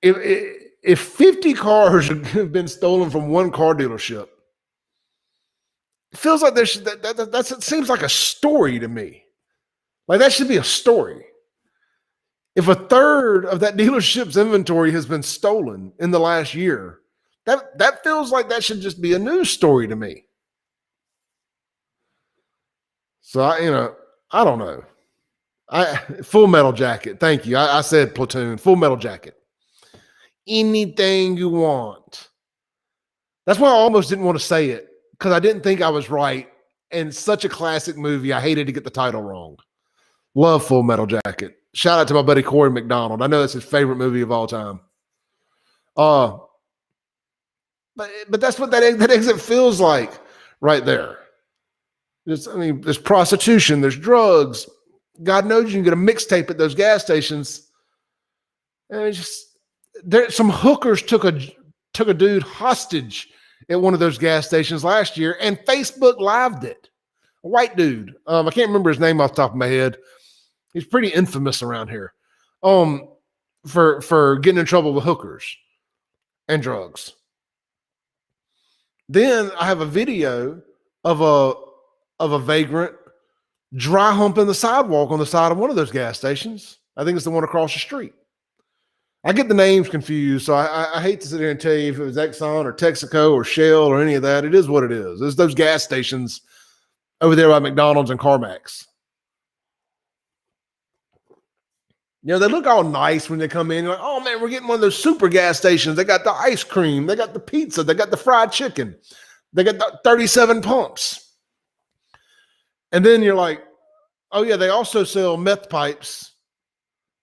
If 50 cars have been stolen from one car dealership, it feels like that seems like a story to me. Like, that should be a story. If a third of that dealership's inventory has been stolen in the last year, That feels like that should just be a news story to me. So I don't know. Full Metal Jacket. Thank you. I said Platoon. Full Metal Jacket. Anything you want. That's why I almost didn't want to say it, because I didn't think I was right. And such a classic movie, I hated to get the title wrong. Love Full Metal Jacket. Shout out to my buddy Corey McDonald. I know that's his favorite movie of all time. But that's what that exit feels like right there. There's prostitution, there's drugs. God knows you can get a mixtape at those gas stations. And some hookers took a dude hostage at one of those gas stations last year, and Facebook lived it. A white dude. I can't remember his name off the top of my head. He's pretty infamous around here. For getting in trouble with hookers and drugs. Then I have a video of a vagrant dry humping the sidewalk on the side of one of those gas stations. I think it's the one across the street. I get the names confused, so I hate to sit here and tell you if it was Exxon or Texaco or Shell or any of that. It is what it is. It's those gas stations over there by McDonald's and CarMax. They look all nice when they come in. You're like, oh, man, we're getting one of those super gas stations. They got the ice cream. They got the pizza. They got the fried chicken. They got the 37 pumps. And then you're like, oh, yeah, they also sell meth pipes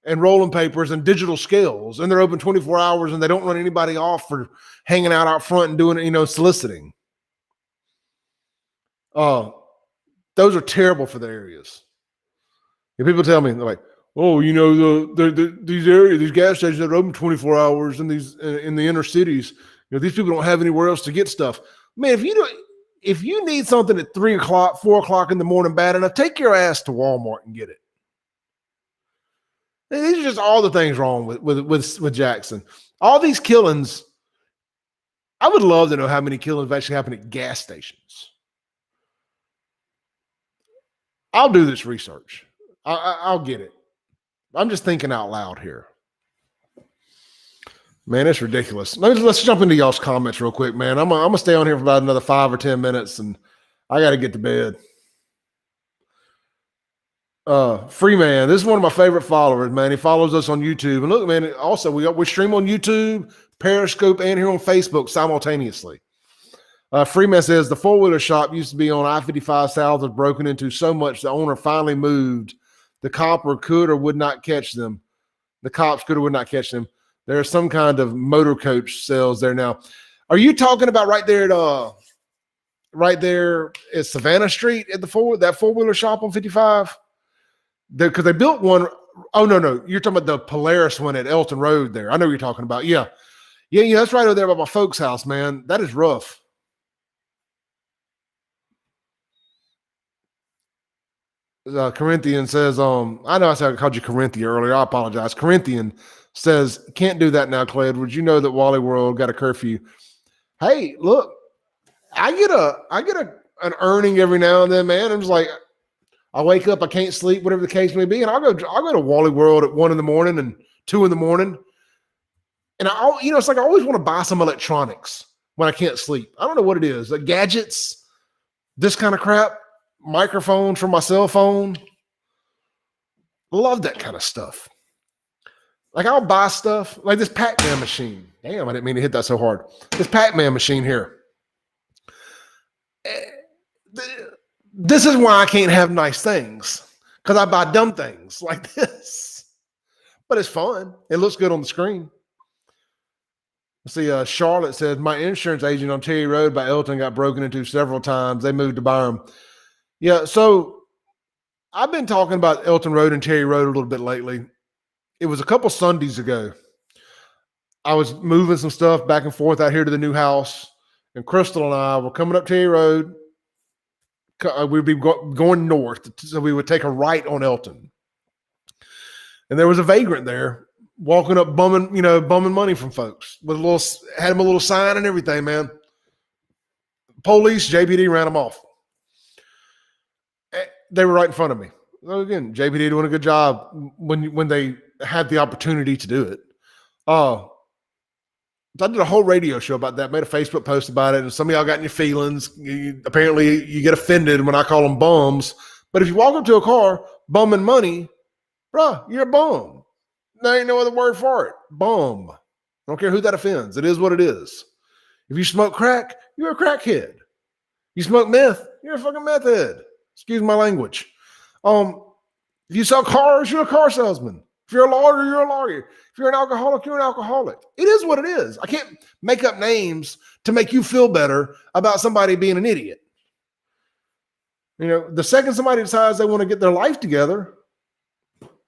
and rolling papers and digital scales. And they're open 24 hours, and they don't run anybody off for hanging out front and doing it, soliciting. Those are terrible for the areas. And people tell me, they're like, oh, these areas, these gas stations that are open 24 hours in the inner cities, these people don't have anywhere else to get stuff. Man, if you need something at 3 o'clock, 4 o'clock in the morning bad enough, take your ass to Walmart and get it. And these are just all the things wrong with Jackson. All these killings, I would love to know how many killings actually happen at gas stations. I'll do this research. I'll get it. I'm just thinking out loud here. Man, it's ridiculous. Let's jump into y'all's comments real quick, man. I'm gonna stay on here for about another 5 or 10 minutes, and I got to get to bed. Freeman, this is one of my favorite followers, man. He follows us on YouTube. And look, man, also we stream on YouTube, Periscope, and here on Facebook simultaneously. Freeman says the four-wheeler shop used to be on I-55 South, was broken into so much the owner finally moved. The cop could or would not catch them. The cops could or would not catch them. There's some kind of motor coach sales there now. Are you talking about right there at Savannah Street at that four-wheeler shop on 55? Because they built one. Oh, no. You're talking about the Polaris one at Elton Road there. I know what you're talking about. Yeah. That's right over there by my folks' house, man. That is rough. Corinthian says, I know I called you Corinthian earlier. I apologize. Corinthian says, can't do that now, Clay Edwards. You know that Wally World got a curfew. Hey, look, I get an earning every now and then, man. I'm just like, I wake up, I can't sleep, whatever the case may be, and I'll go to Wally World at 1 in the morning and 2 in the morning. And it's like I always want to buy some electronics when I can't sleep. I don't know what it is. Like gadgets, this kind of crap. Microphones from my cell phone. Love that kind of stuff. Like I'll buy stuff like this Pac-Man machine. Damn, I didn't mean to hit that so hard. This Pac-Man machine here. This is why I can't have nice things, because I buy dumb things like this. But it's fun. It looks good on the screen. See, Charlotte said, my insurance agent on Terry Road by Elton got broken into several times. They moved to Byram. Yeah, so I've been talking about Elton Road and Terry Road a little bit lately. It was a couple Sundays ago. I was moving some stuff back and forth out here to the new house, and Crystal and I were coming up Terry Road. We'd be going north, so we would take a right on Elton. And there was a vagrant there walking up bumming money from folks with had him a little sign and everything, man. Police, JPD ran him off. They were right in front of me. So again, JPD doing a good job when they had the opportunity to do it. So I did a whole radio show about that, made a Facebook post about it, and some of y'all got in your feelings. Apparently, you get offended when I call them bums. But if you walk up to a car bumming money, bruh, you're a bum. There ain't no other word for it. Bum. I don't care who that offends. It is what it is. If you smoke crack, you're a crackhead. You smoke meth, you're a fucking meth head. Excuse my language. If you sell cars, you're a car salesman. If you're a lawyer, you're a lawyer. If you're an alcoholic, you're an alcoholic. It is what it is. I can't make up names to make you feel better about somebody being an idiot. You know, the second somebody decides they want to get their life together,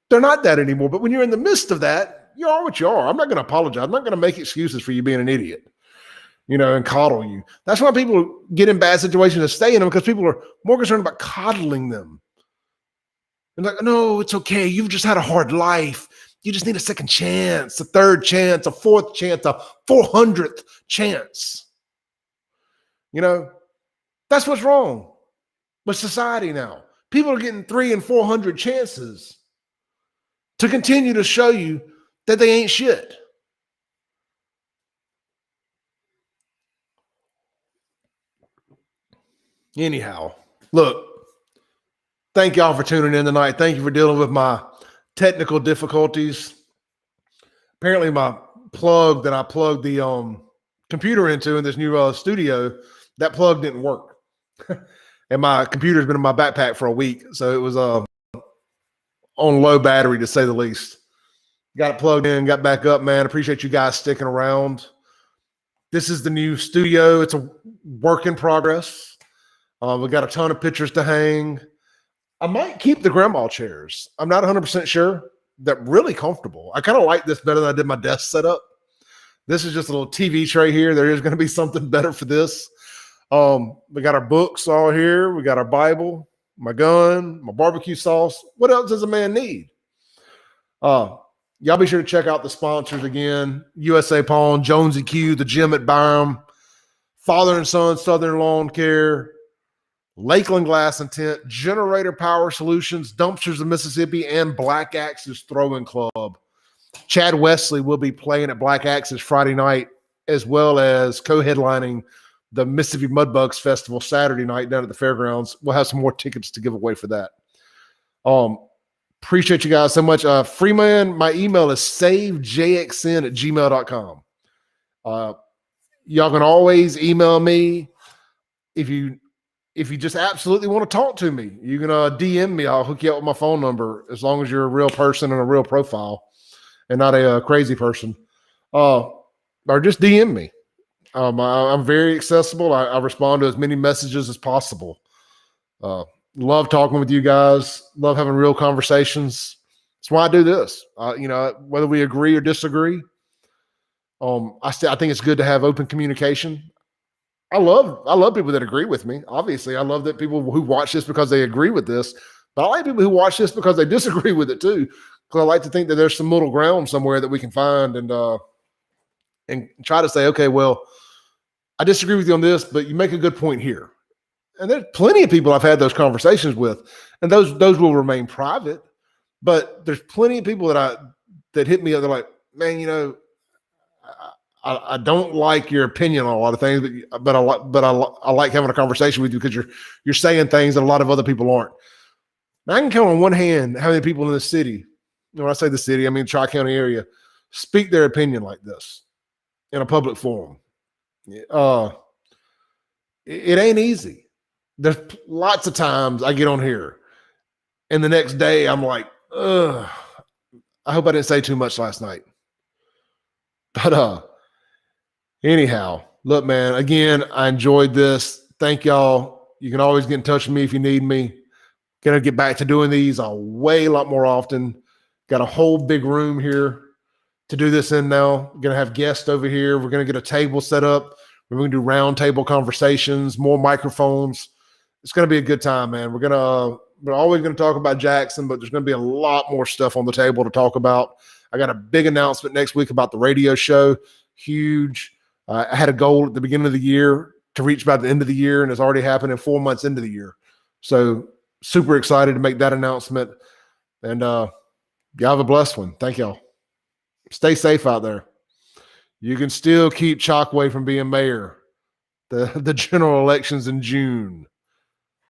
they're not that anymore. But when you're in the midst of that, you are what you are. I'm not going to apologize. I'm not going to make excuses for you being an idiot, you know, and coddle you. That's why people get in bad situations and stay in them, because people are more concerned about coddling them. And like, no, it's okay. You've just had a hard life. You just need a second chance, a third chance, a fourth chance, a 400th chance. You know, that's what's wrong with society now. People are getting 300 and 400 chances to continue to show you that they ain't shit. Anyhow, look, thank y'all for tuning in tonight. Thank you for dealing with my technical difficulties. Apparently my plug that I plugged the computer into in this new studio, that plug didn't work. And my computer's been in my backpack for a week. So it was on low battery, to say the least. Got it plugged in, got back up, man. Appreciate you guys sticking around. This is the new studio. It's a work in progress. We got a ton of pictures to hang. I might keep the grandma chairs. I'm not 100% sure. They're really comfortable. I kind of like this better than I did my desk setup. This is just a little TV tray here. There is going to be something better for this. We got our books all here. We got our Bible, my gun, my barbecue sauce. What else does a man need? Y'all be sure to check out the sponsors again. USA Pawn, Jonesy Q, the gym at Byram, Father and Son Southern Lawn Care, Lakeland Glass and Tent, Generator Power Solutions, Dumpsters of Mississippi, and Black Axes Throwing Club. Chad Wesley will be playing at Black Axes Friday night, as well as co-headlining the Mississippi Mudbugs Festival Saturday night down at the fairgrounds. We'll have some more tickets to give away for that. Appreciate you guys so much. Freeman, my email is savejxn@gmail.com. Y'all can always email me if you just absolutely want to talk to me. You can DM me. I'll hook you up with my phone number, as long as you're a real person and a real profile and not a crazy person. Or just DM me. I'm very accessible. I respond to as many messages as possible. Love talking with you guys. Love having real conversations. That's why I do this. Whether we agree or disagree, I think it's good to have open communication. I love people that agree with me. Obviously, I love that people who watch this because they agree with this, but I like people who watch this because they disagree with it too. Because I like to think that there's some middle ground somewhere that we can find and try to say, okay, well, I disagree with you on this, but you make a good point here. And there's plenty of people I've had those conversations with, and those will remain private. But there's plenty of people that hit me up. They're like, man, I don't like your opinion on a lot of things, but I like having a conversation with you because you're saying things that a lot of other people aren't. Now, I can count on one hand how many people in the city, when I say the city, I mean Tri-County area, speak their opinion like this in a public forum. It ain't easy. There's lots of times I get on here and the next day I'm like, I hope I didn't say too much last night. But anyhow, look, man, again, I enjoyed this. Thank y'all. You can always get in touch with me if you need me. Gonna get back to doing these a lot more often. Got a whole big room here to do this in now. Gonna have guests over here. We're gonna get a table set up. We're gonna do round table conversations, more microphones. It's gonna be a good time, man. We're always gonna talk about Jackson, but there's gonna be a lot more stuff on the table to talk about. I got a big announcement next week about the radio show. Huge. I had a goal at the beginning of the year to reach by the end of the year, and it's already happened in 4 months into the year. So super excited to make that announcement. And y'all have a blessed one. Thank y'all. Stay safe out there. You can still keep Chokwe from being mayor. The general elections in June.